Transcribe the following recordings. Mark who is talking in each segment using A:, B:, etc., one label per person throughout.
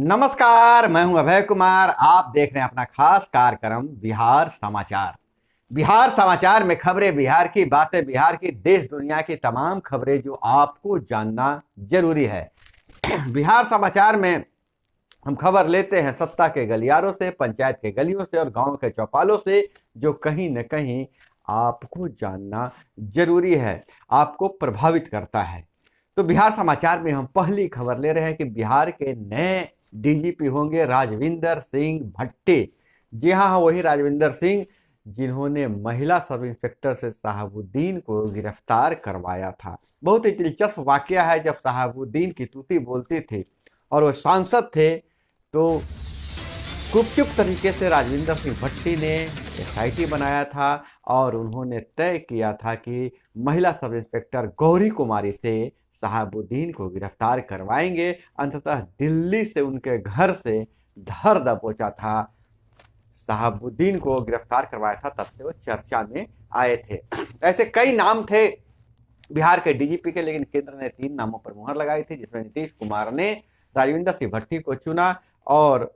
A: नमस्कार, मैं हूं अभय कुमार। आप देख रहे हैं अपना खास कार्यक्रम बिहार समाचार। बिहार समाचार में खबरें बिहार की, बातें बिहार की, देश दुनिया की तमाम खबरें जो आपको जानना जरूरी है। बिहार समाचार में हम खबर लेते हैं सत्ता के गलियारों से, पंचायत के गलियों से और गांव के चौपालों से, जो कहीं न कहीं आपको जानना जरूरी है, आपको प्रभावित करता है। तो बिहार समाचार में हम पहली खबर ले रहे हैं कि बिहार के नए डीजीपी होंगे राजविंदर सिंह भट्टी। जी हाँ, वही राजविंदर सिंह जिन्होंने महिला सब इंस्पेक्टर से शहाबुद्दीन को गिरफ्तार करवाया था। बहुत ही दिलचस्प वाकया है, जब शहाबुद्दीन की तूती बोलती थी और वो सांसद थे, तो गुपचुप तरीके से राजविंदर सिंह भट्टी ने एसआईटी बनाया था और उन्होंने तय किया था कि महिला सब इंस्पेक्टर गौरी कुमारी से शहाबुद्दीन को गिरफ्तार करवाएंगे। अंततः दिल्ली से उनके घर से धर दबोचा था, शहाबुद्दीन को गिरफ्तार करवाया था, तब से वो चर्चा में आए थे। ऐसे कई नाम थे बिहार के डीजीपी के, लेकिन केंद्र ने 3 नामों पर मुहर लगाई थी, जिसमें नीतीश कुमार ने राजविंदर सिंह भट्टी को चुना और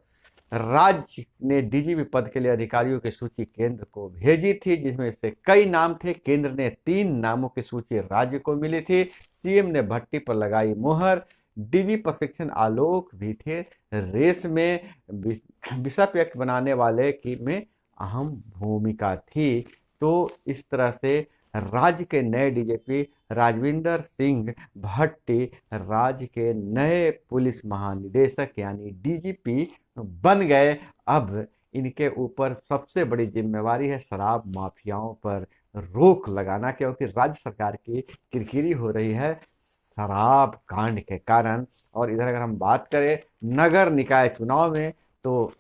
A: राज्य ने डीजीपी पद के लिए अधिकारियों की सूची केंद्र को भेजी थी, जिसमें से कई नाम थे। केंद्र ने 3 नामों की सूची राज्य को मिली थी। सीएम ने भट्टी पर लगाई मुहर। डीजी प्रशिक्षण आलोक भी थे रेस में। बिशप एक्ट बनाने वाले की में अहम भूमिका थी। तो इस तरह से राज्य के नए डीजीपी राजविंदर सिंह भट्टी राज्य के नए पुलिस महानिदेशक यानी डीजीपी बन गए। अब इनके ऊपर सबसे बड़ी जिम्मेवारी है शराब माफियाओं पर रोक लगाना, क्योंकि राज्य सरकार की किरकिरी हो रही है शराब कांड के कारण। और इधर अगर हम बात करें नगर निकाय चुनाव में, तो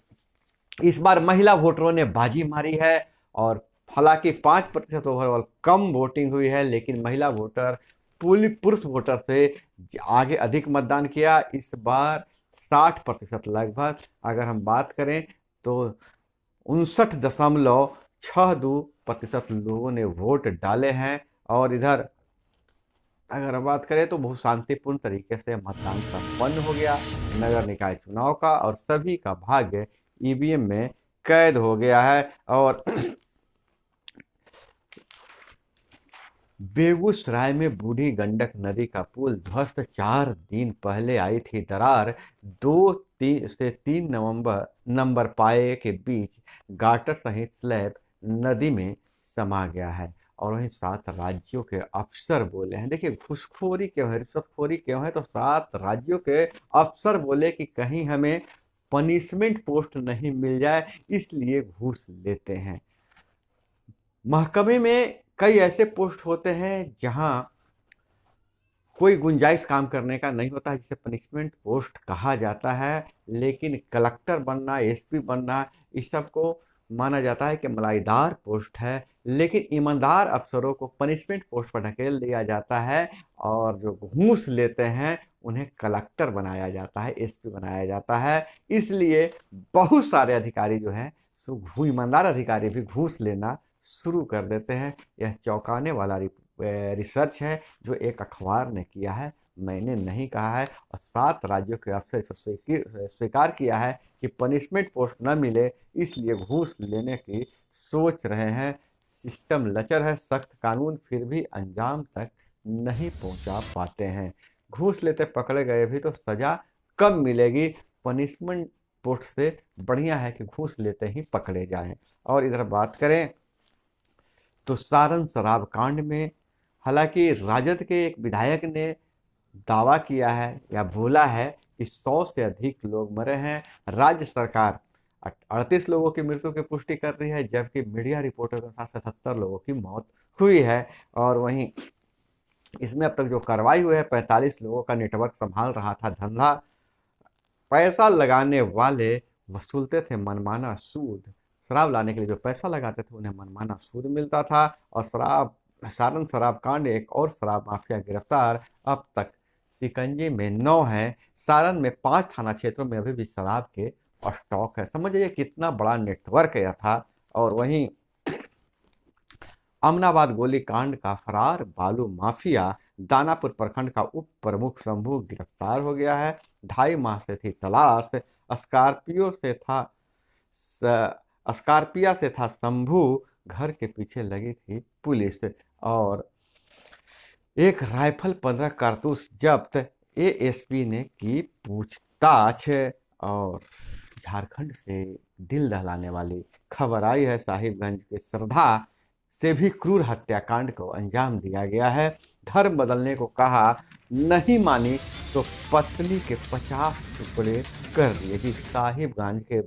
A: इस बार महिला वोटरों ने बाजी मारी है और हालांकि 5% ओवरऑल कम वोटिंग हुई है, लेकिन महिला वोटर पुरुष वोटर से आगे अधिक मतदान किया। इस बार 60% लगभग अगर हम बात करें तो 59.62% लोगों ने वोट डाले हैं। और इधर अगर हम बात करें तो बहुत शांतिपूर्ण तरीके से मतदान संपन्न हो गया नगर निकाय चुनाव का, और सभी का भाग्य ईवीएम में कैद हो गया है। और बेगूसराय में बूढ़ी गंडक नदी का पुल ध्वस्त, 4 दिन पहले आई थी दरार। 2 से 3 नंबर पाए के बीच गाटर सहित स्लैब नदी में समा गया है। और वहीं 7 राज्यों के अफसर बोले हैं, देखिए घूसखोरी क्यों है, रिश्वतखोरी क्यों है, तो 7 राज्यों के अफसर बोले कि कहीं हमें पनिशमेंट पोस्ट नहीं मिल जाए, इसलिए घूस लेते हैं। महकमे में कई ऐसे पोस्ट होते हैं जहां कोई गुंजाइश काम करने का नहीं होता है, जिसे पनिशमेंट पोस्ट कहा जाता है। लेकिन कलेक्टर बनना, एसपी बनना, इस सब को माना जाता है कि मलाईदार पोस्ट है, लेकिन ईमानदार अफसरों को पनिशमेंट पोस्ट पर ढकेल दिया जाता है और जो घूस लेते हैं उन्हें कलेक्टर बनाया जाता है, एसपी बनाया जाता है। इसलिए बहुत सारे अधिकारी जो हैं सो ईमानदार अधिकारी भी घूस लेना शुरू कर देते हैं। यह चौंकाने वाला रिसर्च है जो एक अखबार ने किया है, मैंने नहीं कहा है। और 7 राज्यों के अफसर स्वीकार किया है कि पनिशमेंट पोस्ट न मिले, इसलिए घूस लेने की सोच रहे हैं। सिस्टम लचर है, सख्त कानून फिर भी अंजाम तक नहीं पहुंचा पाते हैं। घूस लेते पकड़े गए भी तो सजा कम मिलेगी। पनिशमेंट पोस्ट से बढ़िया है कि घूस लेते ही पकड़े जाएं। और इधर बात करें तो सारण शराब कांड में हालांकि राजद के एक विधायक ने दावा किया है या बोला है कि 100 से अधिक लोग मरे हैं। राज्य सरकार 38 लोगों की मृत्यु की पुष्टि कर रही है, जबकि मीडिया रिपोर्टों के अनुसार 77 लोगों की मौत हुई है। और वहीं इसमें अब तक जो कार्रवाई हुई है, 45 लोगों का नेटवर्क संभाल रहा था धंधा। पैसा लगाने वाले वसूलते थे मनमाना सूद। शराब लाने के लिए जो पैसा लगाते थे उन्हें मनमाना सूद मिलता था। और सारण शराब कांड, एक और शराब माफिया गिरफ्तार। अब तक शिकंजे में 9 है। सारण में 5 थाना क्षेत्रों में अभी भी शराब के स्टॉक है। समझिए कितना बड़ा नेटवर्क यह था। और वहीं अमनाबाद गोलीकांड का फरार बालू माफिया दानापुर प्रखंड का उप प्रमुख शंभू गिरफ्तार हो गया है। 2.5 माह से थी तलाश, स्कॉर्पियो से था स्कॉर्पिया से था शंभू, घर के पीछे लगी थी पुलिस। और एक राइफल 15 कारतूस जब्त, एएसपी ने की पूछताछ। और झारखंड से दिल दहलाने वाली खबर आई है, साहिबगंज के श्रद्धा से भी क्रूर हत्याकांड को अंजाम दिया गया है। धर्म बदलने को कहा, नहीं मानी तो पत्नी के 50 टुकड़े कर दिए। जी, साहिबगंज के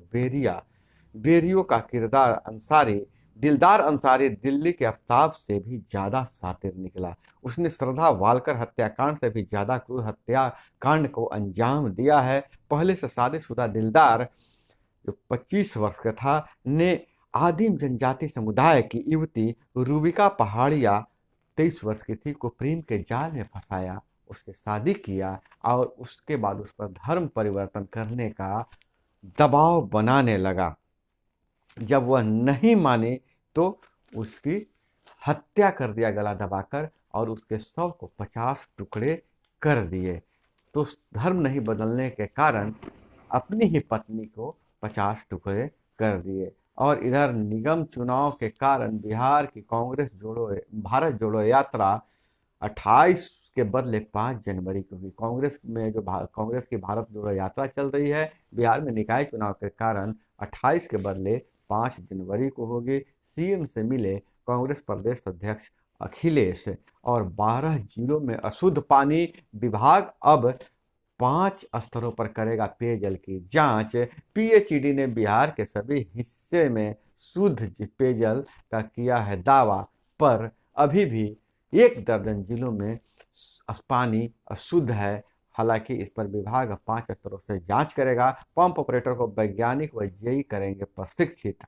A: बेरियो का किरदार अंसारी, दिलदार अंसारी दिल्ली के आफ्ताब से भी ज्यादा सातिर निकला। उसने श्रद्धा वालकर हत्याकांड से भी ज्यादा क्रूर हत्याकांड को अंजाम दिया है। पहले से शादीशुदा दिलदार, जो 25 वर्ष का था, ने आदिम जनजाति समुदाय की युवती रूबिका पहाड़िया, 23 वर्ष की थी, को प्रेम के जाल में फंसाया, उससे शादी किया और उसके बाद उस पर धर्म परिवर्तन करने का दबाव बनाने लगा। जब वह नहीं माने तो उसकी हत्या कर दिया गला दबाकर, और उसके शव को 50 टुकड़े कर दिए। तो धर्म नहीं बदलने के कारण अपनी ही पत्नी को 50 टुकड़े कर दिए। और इधर निगम चुनाव के कारण बिहार की भारत जोड़ो यात्रा 28 के बदले 5 जनवरी को हुई। कांग्रेस की भारत जोड़ो यात्रा चल रही है, बिहार में निकाय चुनाव के कारण 28 के बदले 5 जनवरी को होगी। सीएम से मिले कांग्रेस प्रदेश अध्यक्ष अखिलेश। और 12 जिलों में अशुद्ध पानी, विभाग अब 5 स्तरों पर करेगा पेयजल की जांच। पीएचईडी ने बिहार के सभी हिस्से में शुद्ध पेयजल का किया है दावा, पर अभी भी 1 दर्जन जिलों में पानी अशुद्ध है। हालांकि इस पर विभाग 5 स्तरों से जांच करेगा। पंप ऑपरेटर को वैज्ञानिक व जेई करेंगे प्रशिक्षित।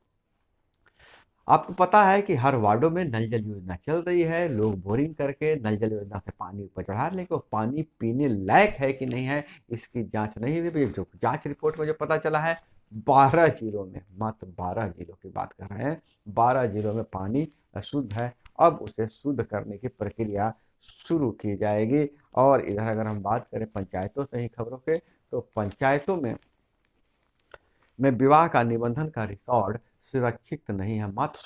A: आपको पता है कि हर वार्डों में नल जल योजना चल रही है। लोग बोरिंग करके नल जल योजना से पानी ऊपर चढ़ा, लेकिन पानी पीने लायक है कि नहीं है, इसकी जांच नहीं हुई। जो जांच रिपोर्ट में जो पता चला है, 12 जिलों में, मात्र 12 जिलों की बात कर रहे हैं, 12 जिलों में पानी अशुद्ध है। अब उसे शुद्ध करने की प्रक्रिया शुरू की जाएगी। और इधर अगर हम बात करें पंचायतों से ही खबरों के, तो पंचायतों में विवाह का निबंधन का रिकॉर्ड सुरक्षित नहीं है। मात्र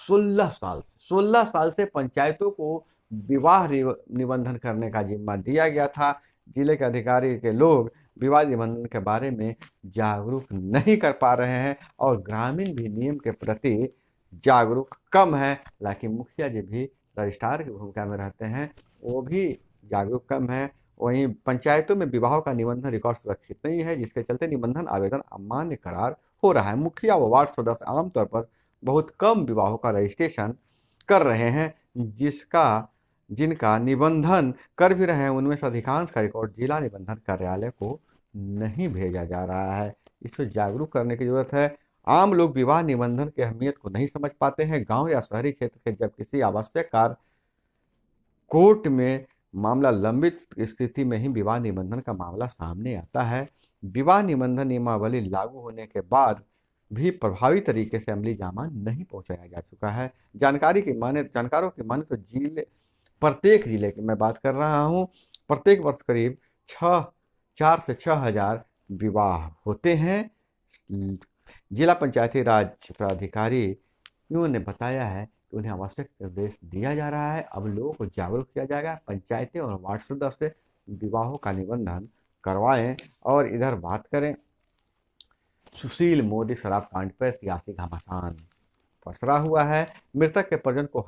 A: 16 साल से पंचायतों को विवाह निबंधन करने का जिम्मा दिया गया था। जिले के अधिकारी के लोग विवाह निबंधन के बारे में जागरूक नहीं कर पा रहे हैं, और ग्रामीण भी नियम के प्रति जागरूक कम है। हालांकि मुखिया जी भी रजिस्ट्रार की भूमिका में रहते हैं, वो भी जागरूक कम है। वहीं पंचायतों में विवाहों का निबंधन रिकॉर्ड सुरक्षित नहीं है, जिसके चलते निबंधन आवेदन अमान्य करार हो रहा है। मुखिया व वार्ड सदस्य आमतौर पर बहुत कम विवाहों का रजिस्ट्रेशन कर रहे हैं, जिनका निबंधन कर भी रहे हैं, उनमें से अधिकांश का रिकॉर्ड जिला निबंधन कार्यालय को नहीं भेजा जा रहा है। इस पर जागरूक करने की जरूरत है। आम लोग विवाह निबंधन की अहमियत को नहीं समझ पाते हैं। गांव या शहरी क्षेत्र के जब किसी आवश्यक कार्य कोर्ट में मामला लंबित स्थिति में ही विवाह निबंधन का मामला सामने आता है। विवाह निबंधन नियमावली लागू होने के बाद भी प्रभावी तरीके से अमली जामा नहीं पहुंचाया जा चुका है। जानकारों की माने तो प्रत्येक जिले की मैं बात कर रहा हूं, प्रत्येक वर्ष करीब 4 से 6 हजार विवाह होते हैं। जिला पंचायती राज प्राधिकारी ने बताया है कि उन्हें आवश्यक निर्देश दिया जा रहा है। अब लोगों को जागरूक किया जाएगा। पंचायतें और वार्ड सदस्य विवाहों का निबंधन करवाएं। और इधर बात करें, सुशील मोदी शराब कांड पर सियासी घमासान पसरा हुआ है। मृतक के परिजन को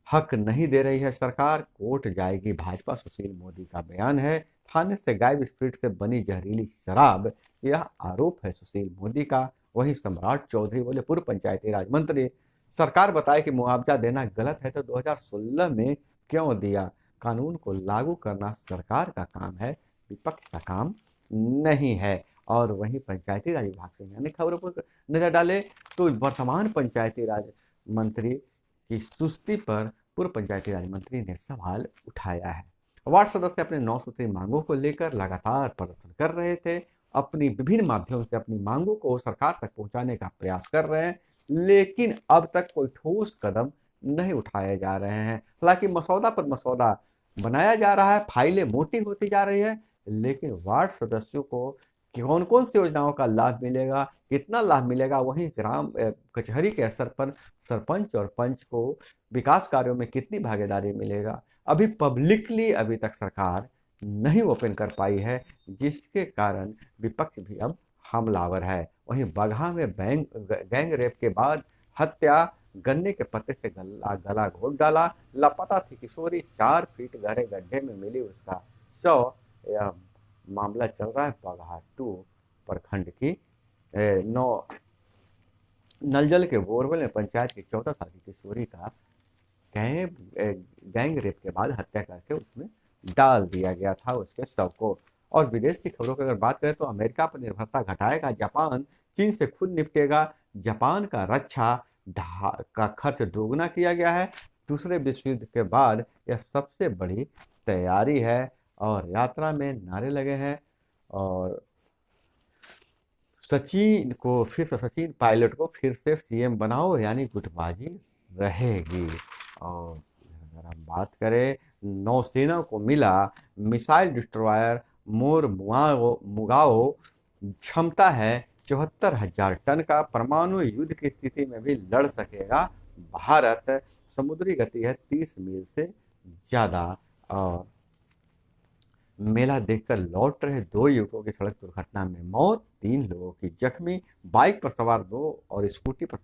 A: हक नहीं दे रही है सरकार, कोर्ट जाएगी भाजपा, सुशील मोदी का बयान है। थाने से गायब स्प्रिट से बनी जहरीली शराब, यह आरोप है सुशील मोदी का। वहीं सम्राट चौधरी बोले, पूर्व पंचायती राज मंत्री, सरकार बताए कि मुआवजा देना गलत है तो 2016 में क्यों दिया। कानून को लागू करना सरकार का काम है, विपक्ष का काम नहीं है। और वहीं पंचायती राज विभाग से अन्य खबरों पर नजर डाले तो वर्तमान पंचायती राज मंत्री की सुस्ती पर पूर्व पंचायती राज मंत्री ने सवाल उठाया है। वार्ड सदस्य अपने 9 सूत्री मांगों को लेकर लगातार प्रदर्शन कर रहे थे। अपनी विभिन्न माध्यमों से अपनी मांगों को सरकार तक पहुंचाने का प्रयास कर रहे हैं, लेकिन अब तक कोई ठोस कदम नहीं उठाए जा रहे हैं। हालांकि मसौदा पर मसौदा बनाया जा रहा है, फाइलें मोटी होती जा रही है, लेकिन वार्ड सदस्यों को कौन कौन सी योजनाओं का लाभ मिलेगा, कितना लाभ मिलेगा, वहीं ग्राम कचहरी के स्तर पर सरपंच और पंच को विकास कार्यों में कितनी भागीदारी मिलेगा, अभी पब्लिकली अभी तक सरकार नहीं ओपन कर पाई है, जिसके कारण विपक्ष भी अब हमलावर है। वहीं बगहा में गैंग रेप के बाद हत्या, गन्ने के पत्ते से गला घोट डाला, लापता थी किशोरी, 4 फीट गहरे गड्ढे में मिली उसका शव। यह मामला चल रहा है बगहा 2 प्रखंड की 9 नलजल के बोरवेल में पंचायत की 14 साल की किशोरी का गैंग रेप के बाद हत्या करके उसमें डाल दिया गया था उसके शव को। और विदेश की खबरों की अगर बात करें तो अमेरिका पर निर्भरता घटाएगा जापान, चीन से खुद निपटेगा। जापान का रक्षा का खर्च दोगुना किया गया है। दूसरे विश्व युद्ध के बाद यह सबसे बड़ी तैयारी है और यात्रा में नारे लगे हैं। और सचिन पायलट को फिर से सीएम बनाओ, यानी गुटबाजी रहेगी। और अगर हम बात करें, नौसेना को मिला मिसाइल डिस्ट्रॉयर मुगाओ, क्षमता है 74,000 टन का, परमाणु युद्ध की स्थिति में भी लड़ सकेगा भारत, समुद्री गति है 30 मील से ज़्यादा। और मेला देखकर लौट रहे 2 युवकों की सड़क दुर्घटना में मौत, 3 लोगों की जख्मी, बाइक पर सवार 2 और स्कूटी पर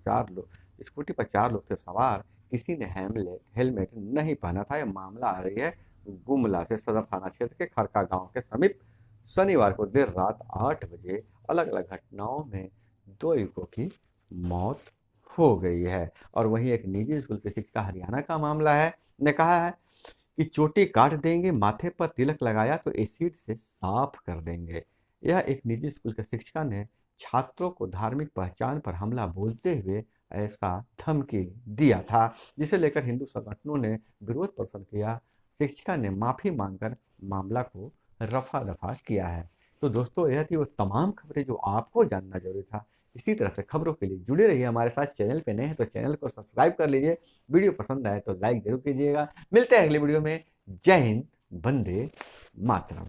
A: 4 लोग थे सवार, किसी ने हेलमेट नहीं पहना था। यह मामला आ रही है गुमला से, सदर थाना क्षेत्र के खरका गांव के समीप। शनिवार को देर रात 8 बजे अलग अलग घटनाओं में 2 युवकों की मौत हो गई है। और वहीं एक निजी स्कूल के शिक्षिका, हरियाणा का मामला है, ने कहा है कि चोटी काट देंगे, माथे पर तिलक लगाया तो एसिड से साफ कर देंगे। यह एक निजी स्कूल के शिक्षिका ने छात्रों को धार्मिक पहचान पर हमला बोलते हुए ऐसा धमकी दिया था, जिसे लेकर हिंदू संगठनों ने विरोध प्रदर्शन किया। शिक्षिका ने माफी मांगकर मामला को रफा दफा किया है। तो दोस्तों, यह थी वो तमाम खबरें जो आपको जानना जरूरी था। इसी तरह से खबरों के लिए जुड़े रहिए हमारे साथ। चैनल पे नए हैं तो चैनल को सब्सक्राइब कर लीजिए, वीडियो पसंद आए तो लाइक जरूर कीजिएगा। मिलते हैं अगली वीडियो में। जय हिंद, वंदे मातरम।